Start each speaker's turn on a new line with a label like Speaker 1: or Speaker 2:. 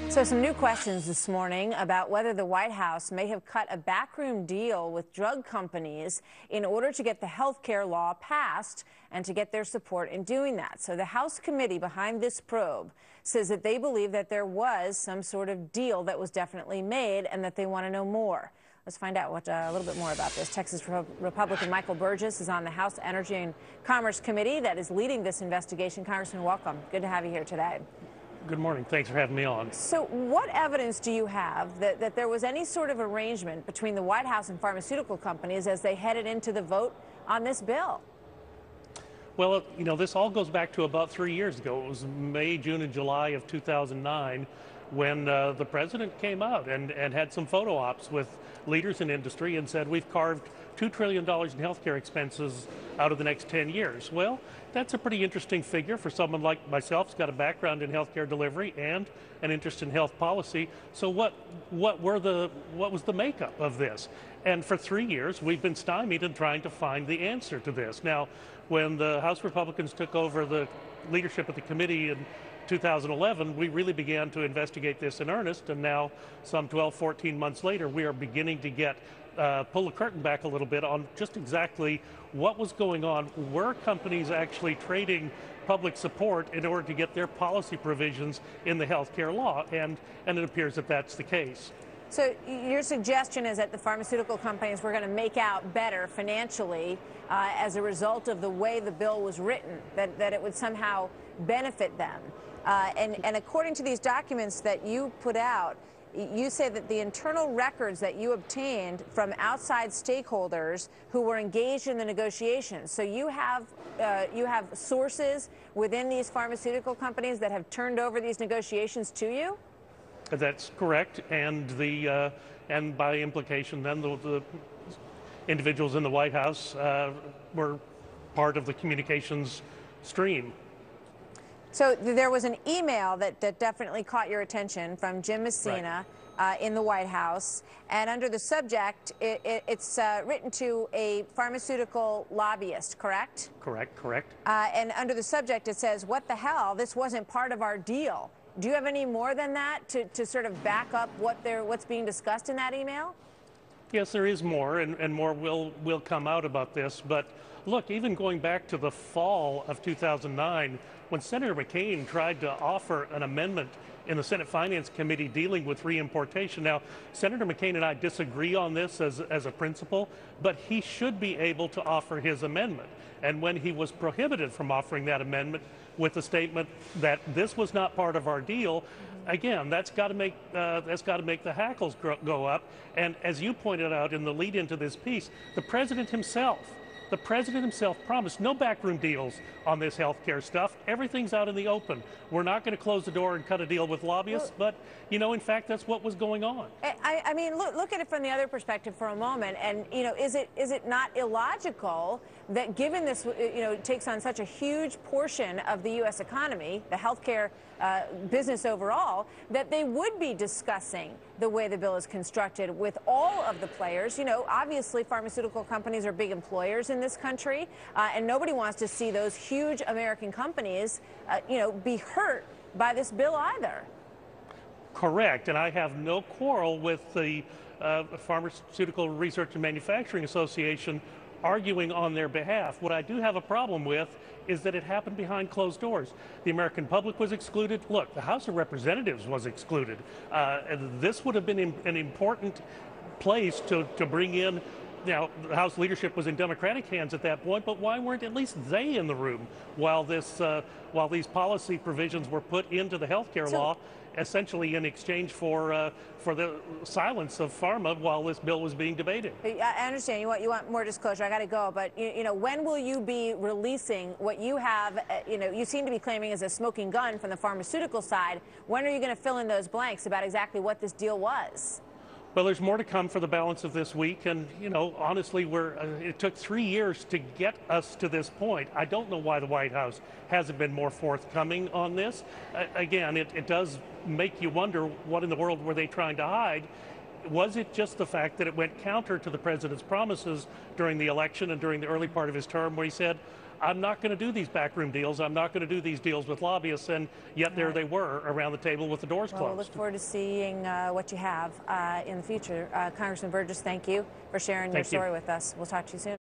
Speaker 1: So some new questions this morning about whether the White House may have cut a backroom deal with drug companies in order to get the health care law passed and to get their support in doing that. So the House committee behind this probe says that they believe that there was some sort of deal that was definitely made and that they want to know more. Let's find out a little bit more about this. Texas Republican Michael Burgess is on the House Energy and Commerce Committee that is leading this investigation. Congressman, welcome. Good to have you here today.
Speaker 2: Good morning. Thanks for having me on.
Speaker 1: So what evidence do you have that there was any sort of arrangement between the White House and pharmaceutical companies as they headed into the vote on this bill?
Speaker 2: Well, you know, this all goes back to about 3 years ago. It was May, June, and July of 2009 when the president came out and had some photo ops with leaders in industry and said, we've carved $2 trillion in healthcare expenses out of the next 10 years. Well, that's a pretty interesting figure for someone like myself who's got a background in healthcare delivery and an interest in health policy. So what was the makeup of this? And for 3 years, we've been stymied in trying to find the answer to this. Now, when the House Republicans took over the leadership of the committee in 2011, we really began to investigate this in earnest, and now some 12, 14 months later, we are beginning to pull the curtain back a little bit on just exactly what was going on. Were companies actually trading public support in order to get their policy provisions in the healthcare law? And it appears that that's the case.
Speaker 1: So your suggestion is that the pharmaceutical companies were going to make out better financially as a result of the way the bill was written, that it would somehow benefit them. And according to these documents that you put out, you say that the internal records that you obtained from outside stakeholders who were engaged in the negotiations. So you have sources within these pharmaceutical companies that have turned over these negotiations to you?
Speaker 2: That's correct, and and by implication, then the individuals in the White House were part of the communications stream.
Speaker 1: So there was an email that definitely caught your attention from Jim Messina in the White House, and under the subject, it's written to a pharmaceutical lobbyist, correct?
Speaker 2: Correct.
Speaker 1: And under the subject, it says, "What the hell? This wasn't part of our deal." Do you have any more than that to sort of back up what's being discussed in that email?
Speaker 2: Yes, there is more, and more will come out about this. But look, even going back to the fall of 2009, when Senator McCain tried to offer an amendment in the Senate Finance Committee dealing with reimportation. Now, Senator McCain and I disagree on this as a principle, but he should be able to offer his amendment. And when he was prohibited from offering that amendment with the statement that this was not part of our deal, again, that's got to make the hackles go up. And as you pointed out in the lead into this piece, the president himself promised no backroom deals on this health care stuff. Everything's out in the open. We're not going to close the door and cut a deal with lobbyists, but, you know, in fact, that's what was going on.
Speaker 1: I mean, look at it from the other perspective for a moment, and, you know, is it not illogical that given this, you know, takes on such a huge portion of the U.S. economy, the healthcare business overall, that they would be discussing the way the bill is constructed with all of the players? You know, obviously pharmaceutical companies are big employers in this country, and nobody wants to see those huge American companies, you know, be hurt by this bill either.
Speaker 2: Correct, and I have no quarrel with the Pharmaceutical Research and Manufacturing Association arguing on their behalf. What I do have a problem with is that it happened behind closed doors. The American public was excluded. Look, the House of Representatives was excluded. This would have been an important place to bring in. Now, the House leadership was in Democratic hands at that point, but why weren't at least they in the room while these policy provisions were put into the health care law, essentially in exchange for the silence of pharma while this bill was being debated?
Speaker 1: I understand you want more disclosure. I got to go, but you know, when will you be releasing what you have? You know, you seem to be claiming as a smoking gun from the pharmaceutical side. When are you going to fill in those blanks about exactly what this deal was?
Speaker 2: Well, there's more to come for the balance of this week, and, you know, honestly, it took 3 years to get us to this point. I don't know why the White House hasn't been more forthcoming on this. Again, it does make you wonder, what in the world were they trying to hide? Was it just the fact that it went counter to the president's promises during the election and during the early part of his term, where he said, I'm not going to do these backroom deals. I'm not going to do these deals with lobbyists. And yet there they were around the table with the doors closed.
Speaker 1: We'll look forward to seeing what you have in the future. Congressman Burgess, thank you for sharing your story with us. We'll talk to you soon.